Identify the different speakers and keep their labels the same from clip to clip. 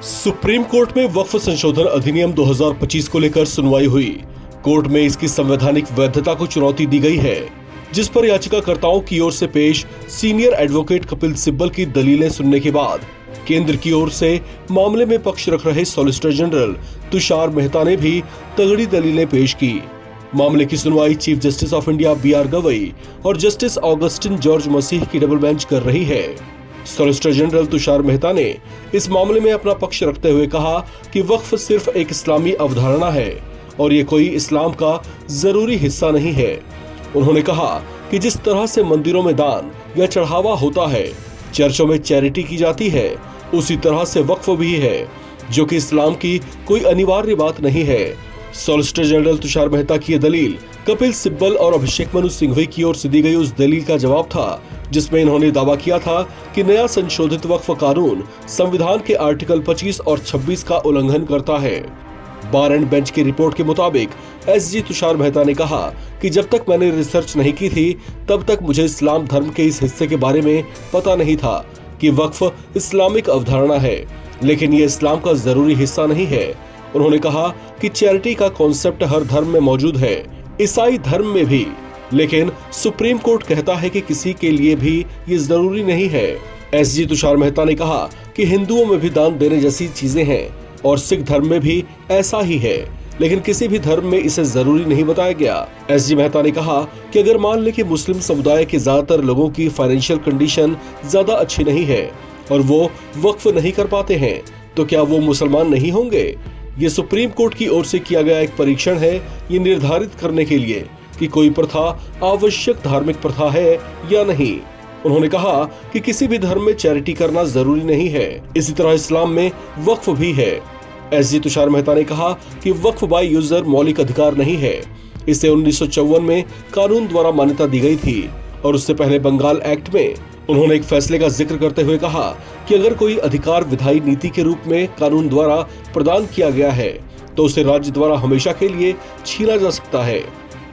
Speaker 1: Supreme court में वक्फ संशोधन अधिनियम 2025 को लेकर सुनवाई हुई। कोर्ट में इसकी संवैधानिक वैधता को चुनौती दी गई है, जिस पर याचिकाकर्ताओं की ओर से पेश सीनियर एडवोकेट कपिल सिब्बल की दलीलें सुनने के बाद केंद्र की ओर से मामले में पक्ष रख रहे सॉलिसिटर जनरल तुषार मेहता ने भी तगड़ी दलीलें पेश की। मामले की सुनवाई chief justice of India B.R. Gavai और जस्टिस ऑगस्टिन जॉर्ज मसीह की डबल बेंच कर रही है। सॉलिसिटर जनरल तुषार मेहता ने इस मामले में अपना पक्ष रखते हुए कहा कि वक्फ सिर्फ एक इस्लामी अवधारणा है और ये कोई इस्लाम का जरूरी हिस्सा नहीं है। उन्होंने कहा कि जिस तरह से मंदिरों में दान या चढ़ावा होता है, चर्चों में चैरिटी की जाती है, उसी तरह से वक्फ भी है, जो कि इस्लाम की कोई अनिवार्य बात नहीं है। सॉलिसिटर जनरल तुषार मेहता की यह दलील कपिल सिब्बल और अभिषेक मनु सिंघवी की ओर से दी गई उस दलील का जवाब था जिसमें इन्होंने दावा किया था कि नया संशोधित वक्फ कानून संविधान के आर्टिकल 25 और 26 का उल्लंघन करता है। बार एंड बेंच की रिपोर्ट के मुताबिक एसजी तुषार मेहता ने कहा कि जब तक मैंने रिसर्च नहीं की थी तब तक मुझे इस्लाम धर्म के इस हिस्से के बारे में पता नहीं था कि वक्फ इस्लामिक अवधारणा है, लेकिन ये इस्लाम का जरूरी हिस्सा नहीं है। उन्होंने कहा कि चैरिटी का कॉन्सेप्ट हर धर्म में मौजूद है, ईसाई धर्म में भी, लेकिन सुप्रीम कोर्ट कहता है कि किसी के लिए भी ये जरूरी नहीं है। एसजी तुषार मेहता ने कहा कि हिंदुओं में भी दान देने जैसी चीजें हैं और सिख धर्म में भी ऐसा ही है, लेकिन किसी भी धर्म में इसे जरूरी नहीं बताया गया। एसजी मेहता ने कहा कि अगर मान ले कि मुस्लिम समुदाय के ज्यादातर लोगों की फाइनेंशियल कंडीशन ज्यादा अच्छी नहीं है और वो वक्फ नहीं कर पाते हैं, तो क्या वो मुसलमान नहीं होंगे? ये सुप्रीम कोर्ट की ओर से किया गया एक परीक्षण है, ये निर्धारित करने के लिए कि कोई प्रथा आवश्यक धार्मिक प्रथा है या नहीं। उन्होंने कहा कि किसी भी धर्म में चैरिटी करना जरूरी नहीं है, इसी तरह इस्लाम में वक्फ भी है। एसजी तुषार मेहता ने कहा कि वक्फ बाय यूजर मौलिक अधिकार नहीं है। इसे 1954 में कानून द्वारा मान्यता दी गई थी और उससे पहले बंगाल एक्ट में। उन्होंने एक फैसले का जिक्र करते हुए कहा कि अगर कोई अधिकार विधायी नीति के रूप में कानून द्वारा प्रदान किया गया है तो उसे राज्य द्वारा हमेशा के लिए छीना जा सकता है।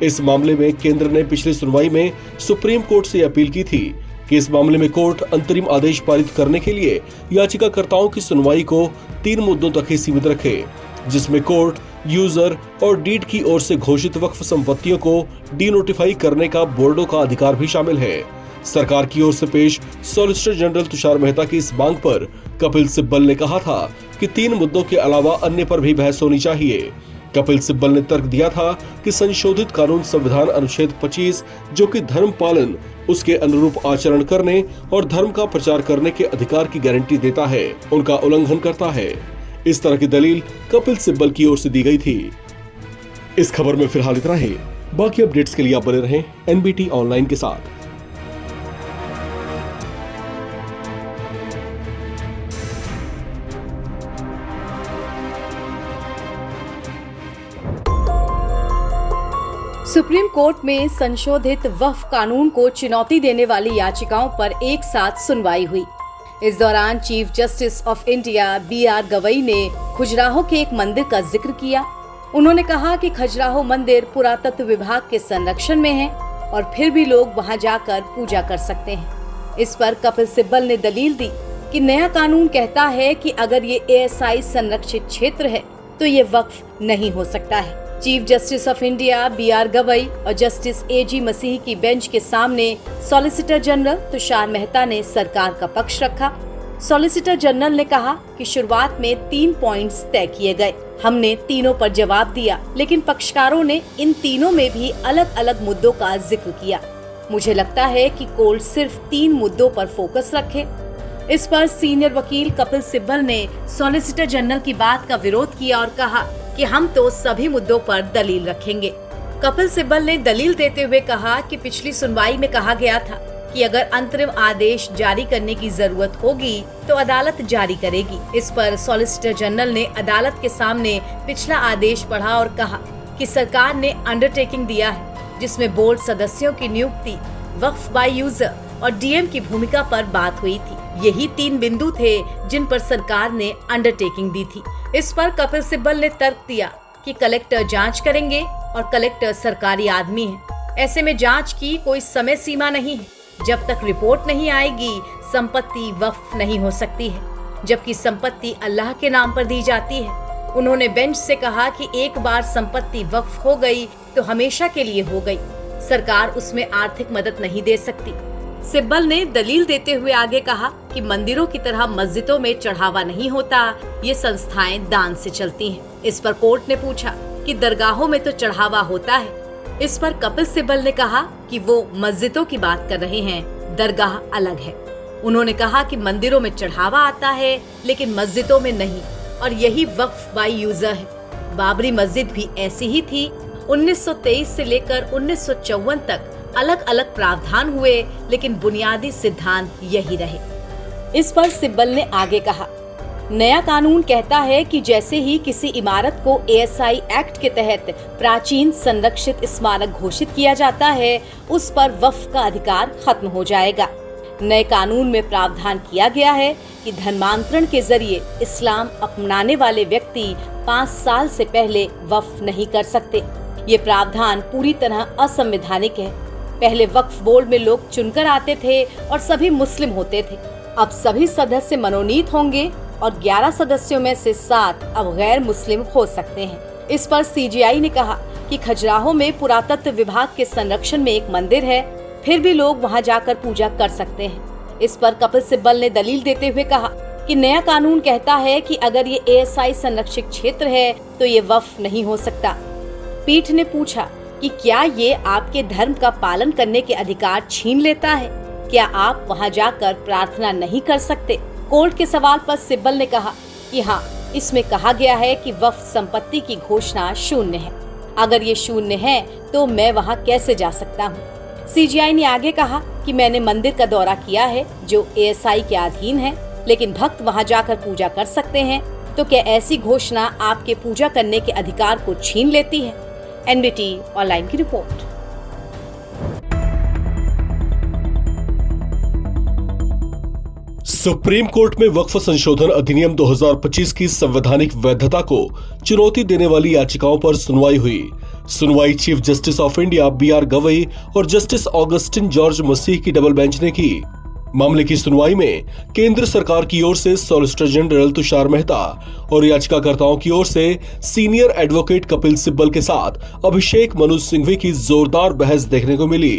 Speaker 1: इस मामले में केंद्र ने पिछली सुनवाई में सुप्रीम कोर्ट से अपील की थी कि इस मामले में कोर्ट अंतरिम आदेश पारित करने के लिए याचिकाकर्ताओं की सुनवाई को 3 मुद्दों तक ही सीमित रखे, जिसमें कोर्ट, यूजर और डीड की ओर से घोषित वक्फ संपत्तियों को डीनोटिफाई करने का बोर्डों का अधिकार भी शामिल है। सरकार की ओर से पेश सॉलिसिटर जनरल तुषार मेहता की इस मांग पर कपिल सिब्बल ने कहा था कि 3 मुद्दों के अलावा अन्य पर भी बहस होनी चाहिए। कपिल सिब्बल ने तर्क दिया था कि संशोधित कानून संविधान अनुच्छेद 25, जो कि धर्म पालन, उसके अनुरूप आचरण करने और धर्म का प्रचार करने के अधिकार की गारंटी देता है, उनका उल्लंघन करता है। इस तरह की दलील कपिल सिब्बल की ओर से दी गई थी। इस खबर में फिलहाल इतना ही। बाकी अपडेट्स के लिए आप बने रहें NBT ऑनलाइन के साथ।
Speaker 2: सुप्रीम कोर्ट में संशोधित वक्फ कानून को चुनौती देने वाली याचिकाओं पर एक साथ सुनवाई हुई। इस दौरान chief justice of India B.R. Gavai ने खजुराहो के एक मंदिर का जिक्र किया। उन्होंने कहा कि खजुराहो मंदिर पुरातत्व विभाग के संरक्षण में है और फिर भी लोग वहां जाकर पूजा कर सकते हैं। इस पर कपिल सिब्बल ने दलील दी कि नया कानून कहता है कि अगर ये ASI संरक्षित क्षेत्र है तो ये वक्फ नहीं हो सकता है। Chief justice of India B.R. Gavai और जस्टिस A.G. मसीह की बेंच के सामने सॉलिसिटर जनरल तुषार मेहता ने सरकार का पक्ष रखा। सॉलिसिटर जनरल ने कहा कि शुरुआत में 3 पॉइंट्स तय किए गए, हमने तीनों पर जवाब दिया, लेकिन पक्षकारों ने इन तीनों में भी अलग अलग मुद्दों का जिक्र किया। मुझे लगता है कि कोर्ट सिर्फ 3 मुद्दों पर फोकस रखे। इस पर सीनियर वकील कपिल सिब्बल ने सॉलिसिटर जनरल की बात का विरोध किया और कहा कि हम तो सभी मुद्दों पर दलील रखेंगे। कपिल सिब्बल ने दलील देते हुए कहा कि पिछली सुनवाई में कहा गया था कि अगर अंतरिम आदेश जारी करने की जरूरत होगी तो अदालत जारी करेगी। इस पर सॉलिसिटर जनरल ने अदालत के सामने पिछला आदेश पढ़ा और कहा कि सरकार ने अंडरटेकिंग दिया है जिसमें बोर्ड सदस्यों की नियुक्ति, वक्फ बाय यूजर और DM की भूमिका पर बात हुई थी। यही 3 बिंदु थे जिन पर सरकार ने अंडरटेकिंग दी थी। इस पर कपिल सिब्बल ने तर्क दिया कि कलेक्टर जांच करेंगे और कलेक्टर सरकारी आदमी है। ऐसे में जांच की कोई समय सीमा नहीं है। जब तक रिपोर्ट नहीं आएगी, संपत्ति वक्फ नहीं हो सकती है। जबकि संपत्ति अल्लाह के नाम पर दी जाती है। उन्होंने बेंच से कहा कि एक बार संपत्ति वक्फ हो गई तो हमेशा के लिए हो गई, सरकार उसमें आर्थिक मदद नहीं दे सकती। सिब्बल ने दलील देते हुए आगे कहा कि मंदिरों की तरह मस्जिदों में चढ़ावा नहीं होता, ये संस्थाएं दान से चलती हैं। इस पर कोर्ट ने पूछा कि दरगाहों में तो चढ़ावा होता है। इस पर कपिल सिब्बल ने कहा कि वो मस्जिदों की बात कर रहे हैं, दरगाह अलग है। उन्होंने कहा कि मंदिरों में चढ़ावा आता है लेकिन मस्जिदों में नहीं, और यही वक्फ बाय यूजर है। बाबरी मस्जिद भी ऐसी ही थी। 1923 से लेकर 1954 तक अलग अलग प्रावधान हुए लेकिन बुनियादी सिद्धांत यही रहे। इस पर सिब्बल ने आगे कहा, नया कानून कहता है कि जैसे ही किसी इमारत को ASI एक्ट के तहत प्राचीन संरक्षित स्मारक घोषित किया जाता है, उस पर वक्फ का अधिकार खत्म हो जाएगा। नए कानून में प्रावधान किया गया है कि धर्मांतरण के जरिए इस्लाम अपनाने वाले व्यक्ति 5 साल से पहले वक्फ नहीं कर सकते। ये प्रावधान पूरी तरह असंवैधानिक है। पहले वक्फ बोर्ड में लोग चुनकर आते थे और सभी मुस्लिम होते थे। अब सभी सदस्य मनोनीत होंगे और 11 सदस्यों में से 7 अब गैर मुस्लिम हो सकते हैं। इस पर CGI ने कहा कि खजुराहो में पुरातत्व विभाग के संरक्षण में एक मंदिर है, फिर भी लोग वहां जाकर पूजा कर सकते हैं। इस पर कपिल सिब्बल ने दलील देते हुए कहा कि नया कानून कहता है कि अगर ये ASI संरक्षित क्षेत्र है तो ये वक्फ नहीं हो सकता। पीठ ने पूछा कि क्या ये आपके धर्म का पालन करने के अधिकार छीन लेता है? क्या आप वहां जाकर प्रार्थना नहीं कर सकते? कोर्ट के सवाल पर सिब्बल ने कहा कि हाँ, इसमें कहा गया है कि वक्फ संपत्ति की घोषणा शून्य है। अगर ये शून्य है तो मैं वहां कैसे जा सकता हूँ? CGI ने आगे कहा कि मैंने मंदिर का दौरा किया है जो ASI के अधीन है, लेकिन भक्त वहां जाकर पूजा कर सकते हैं। तो क्या ऐसी घोषणा आपके पूजा करने के अधिकार को छीन लेती है? NBT ऑनलाइन की रिपोर्ट।
Speaker 1: सुप्रीम कोर्ट में वक्फ संशोधन अधिनियम 2025 की संवैधानिक वैधता को चुनौती देने वाली याचिकाओं पर सुनवाई हुई। सुनवाई chief justice of India BR Gavai और जस्टिस ऑगस्टिन जॉर्ज मसीह की डबल बेंच ने की। मामले की सुनवाई में केंद्र सरकार की ओर से सॉलिसिटर जनरल तुषार मेहता और याचिकाकर्ताओं की ओर से सीनियर एडवोकेट कपिल सिब्बल के साथ अभिषेक मनु सिंघवी की जोरदार बहस देखने को मिली।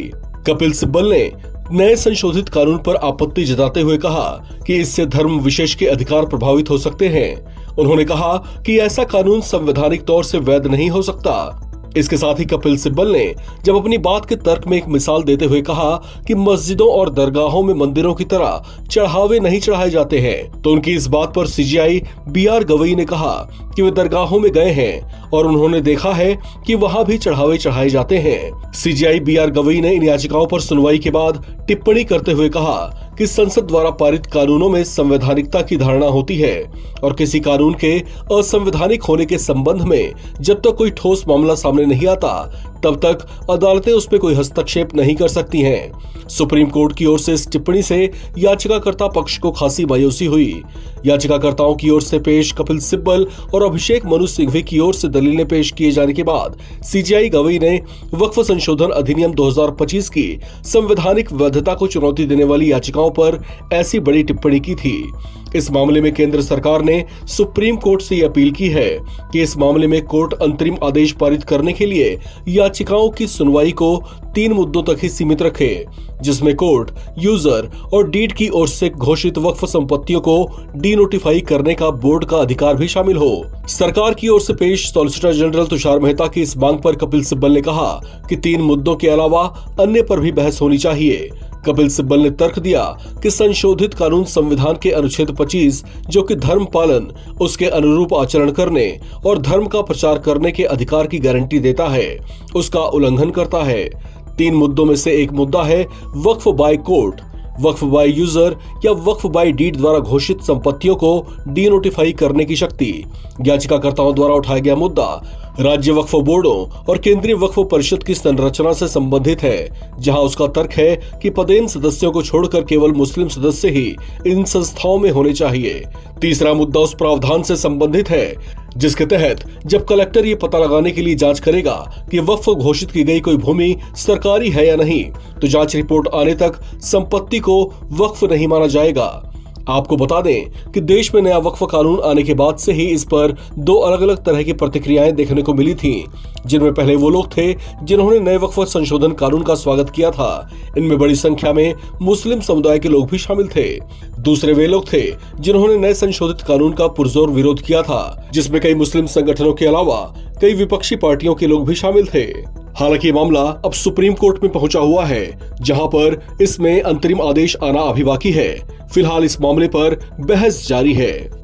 Speaker 1: कपिल सिब्बल ने नए संशोधित कानून पर आपत्ति जताते हुए कहा कि इससे धर्म विशेष के अधिकार प्रभावित हो सकते हैं। उन्होंने कहा कि ऐसा कानून संवैधानिक तौर से वैध नहीं हो सकता। इसके साथ ही कपिल सिब्बल ने जब अपनी बात के तर्क में एक मिसाल देते हुए कहा कि मस्जिदों और दरगाहों में मंदिरों की तरह चढ़ावे नहीं चढ़ाए जाते हैं, तो उनकी इस बात पर CGI BR गवई ने कहा कि वे दरगाहों में गए हैं और उन्होंने देखा है कि वहां भी चढ़ावे चढ़ाए जाते हैं। CGI BR गवई ने इन याचिकाओं पर सुनवाई के बाद टिप्पणी करते हुए कहा कि संसद द्वारा पारित कानूनों में संवैधानिकता की धारणा होती है और किसी कानून के असंवैधानिक होने के संबंध में जब तक कोई ठोस मामला सामने नहीं आता तब तक अदालतें उस पर कोई हस्तक्षेप नहीं कर सकती हैं। सुप्रीम कोर्ट की ओर से इस टिप्पणी से याचिकाकर्ता पक्ष को खासी मायूसी हुई। याचिकाकर्ताओं की ओर से पेश कपिल सिब्बल और अभिषेक मनु सिंघवी की ओर से दलीलें पेश किए जाने के बाद CGI गवई ने वक्फ संशोधन अधिनियम 2025 की संवैधानिक वैधता को चुनौती देने वाली याचिकाओं पर ऐसी बड़ी टिप्पणी की थी। इस मामले में केंद्र सरकार ने सुप्रीम कोर्ट से अपील की है कि इस मामले में कोर्ट अंतरिम आदेश पारित करने के लिए याचिकाओं की सुनवाई को 3 मुद्दों तक ही सीमित रखे, जिसमें कोर्ट यूजर और डीड की ओर से घोषित वक्फ संपत्तियों को डीनोटिफाई करने का बोर्ड का अधिकार भी शामिल हो। सरकार की ओर से पेश सॉलिसिटर जनरल तुषार मेहता की इस मांग पर कपिल सिब्बल ने कहा कि 3 मुद्दों के अलावा अन्य पर भी बहस होनी चाहिए। कपिल सिब्बल ने तर्क दिया कि संशोधित कानून संविधान के अनुच्छेद 25 जो कि धर्म पालन, उसके अनुरूप आचरण करने और धर्म का प्रचार करने के अधिकार की गारंटी देता है, उसका उल्लंघन करता है। 3 मुद्दों में से एक मुद्दा है waqf by court, waqf by user या वक्फ बाय डीड द्वारा घोषित संपत्तियों को डीनोटिफाई करने की शक्ति। याचिकाकर्ताओं द्वारा उठाया गया मुद्दा राज्य वक्फ बोर्डों और केंद्रीय वक्फ परिषद की संरचना से संबंधित है, जहां उसका तर्क है कि पदेन सदस्यों को छोड़कर केवल मुस्लिम सदस्य ही इन संस्थाओं में होने चाहिए। तीसरा मुद्दा उस प्रावधान से संबंधित है जिसके तहत जब कलेक्टर ये पता लगाने के लिए जांच करेगा कि वक्फ घोषित की गई कोई भूमि सरकारी है या नहीं, तो जांच रिपोर्ट आने तक संपत्ति को वक्फ नहीं माना जाएगा। आपको बता दें कि देश में नया वक्फ कानून आने के बाद से ही इस पर दो अलग अलग तरह की प्रतिक्रियाएं देखने को मिली थीं, जिनमें पहले वो लोग थे जिन्होंने नए वक्फ संशोधन कानून का स्वागत किया था। इनमें बड़ी संख्या में मुस्लिम समुदाय के लोग भी शामिल थे। दूसरे वे लोग थे जिन्होंने नए संशोधित कानून का पुरजोर विरोध किया था, जिसमें कई मुस्लिम संगठनों के अलावा कई विपक्षी पार्टियों के लोग भी शामिल थे। हालांकि ये मामला अब सुप्रीम कोर्ट में पहुंचा हुआ है, जहां पर इसमें अंतरिम आदेश आना अभी बाकी है। फिलहाल इस मामले पर बहस जारी है।